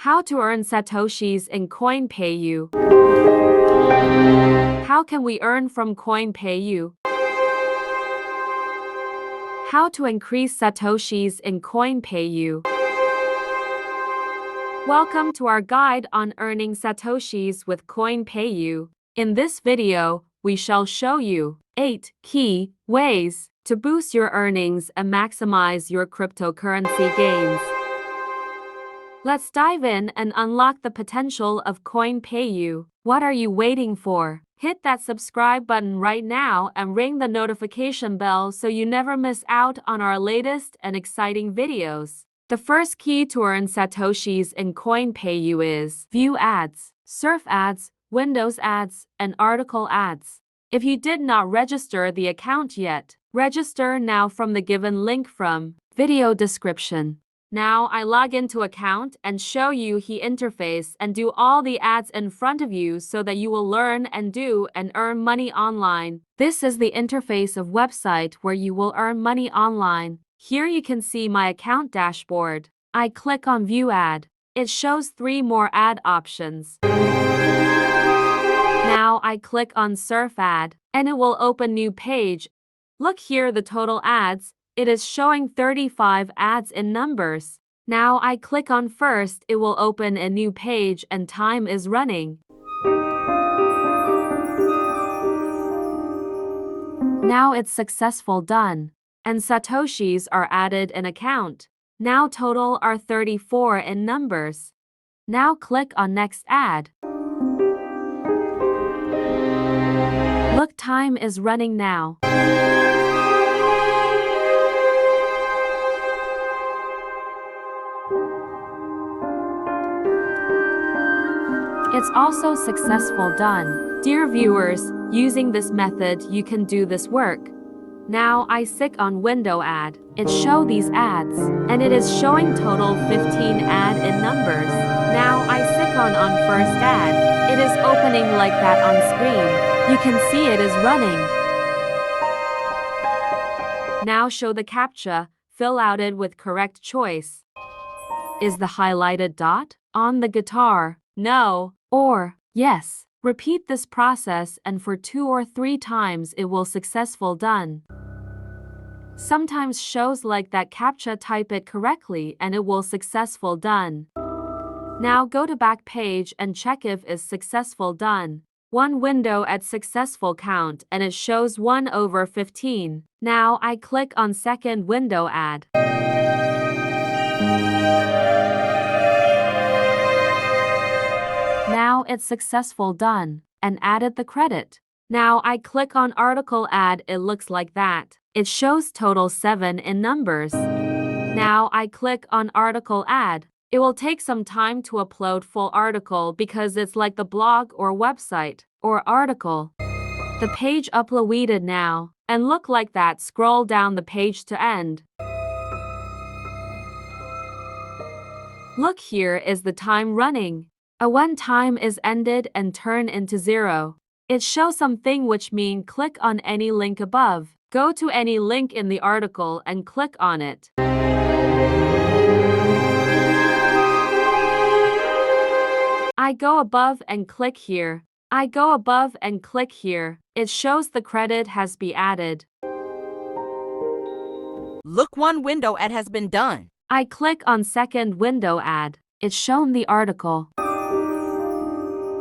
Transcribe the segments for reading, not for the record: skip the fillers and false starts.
How to earn satoshis in CoinPayU. How can we earn from CoinPayU? How to increase satoshis in CoinPayU. Welcome to our guide on earning satoshis with CoinPayU. In this video, we shall show you 8 key ways to boost your earnings and maximize your cryptocurrency gains. Let's dive in and unlock the potential of CoinPayU. What are you waiting for? Hit that subscribe button right now and ring the notification bell so you never miss out on our latest and exciting videos. The first key to earn satoshis in CoinPayU is view ads, surf ads, Windows ads, and article ads. If you did not register the account yet, register now from the given link from video description. Now I log into account and show you the interface and do all the ads in front of you so that you will learn and do and earn money online. This is the interface of website where you will earn money online. Here you can see my account dashboard. I click on view ad. It shows 3 more ad options. Now I click on surf ad and it will open new page. Look here the total ads. It is showing 35 ads in numbers. Now I click on first, it will open a new page and time is running. Now it's successful done. And satoshis are added in account. Now total are 34 in numbers. Now click on next ad. Look, time is running now. It's also successful done. Dear viewers, using this method you can do this work. Now I click on window ad. It shows these ads, and it is showing total 15 ad in numbers. Now I click on first ad. It is opening like that on screen. You can see it is running. Now show the CAPTCHA, fill out it with correct choice. Is the highlighted dot on the guitar? No, or yes. Repeat this process and for 2 or 3 times it will successful done. Sometimes shows like that CAPTCHA, type it correctly and it will successful done. Now go to back page and check if is successful done. One window at successful count and it shows 1/15. Now I click on second window ad. Now it's successful done and added the credit. Now I click on article ad, it looks like that. It shows total 7 in numbers. Now I click on article ad. It will take some time to upload full article because it's like the blog or website or article. The page uploaded now and look like that. Scroll down the page to end. Look, here is the time running. When time is ended and turn into 0. It shows something which mean click on any link above. Go to any link in the article and click on it. I go above and click here. I go above and click here. It shows the credit has been added. Look, one window ad has been done. I click on second window ad. It's shown the article.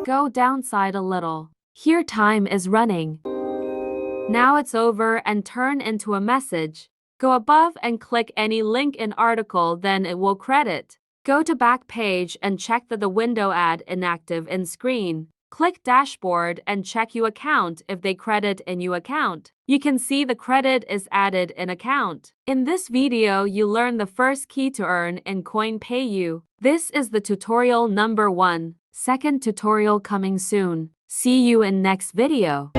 Go downside a little. Here time is running. Now it's over and turn into a message. Go above and click any link in article, then it will credit. Go to back page and check that the window ad inactive in screen. Click dashboard and check your account if they credit in your account. You can see the credit is added in account. In this video you learn the first key to earn in CoinPayU. This is the tutorial number 1. Second tutorial coming soon. See you in next video.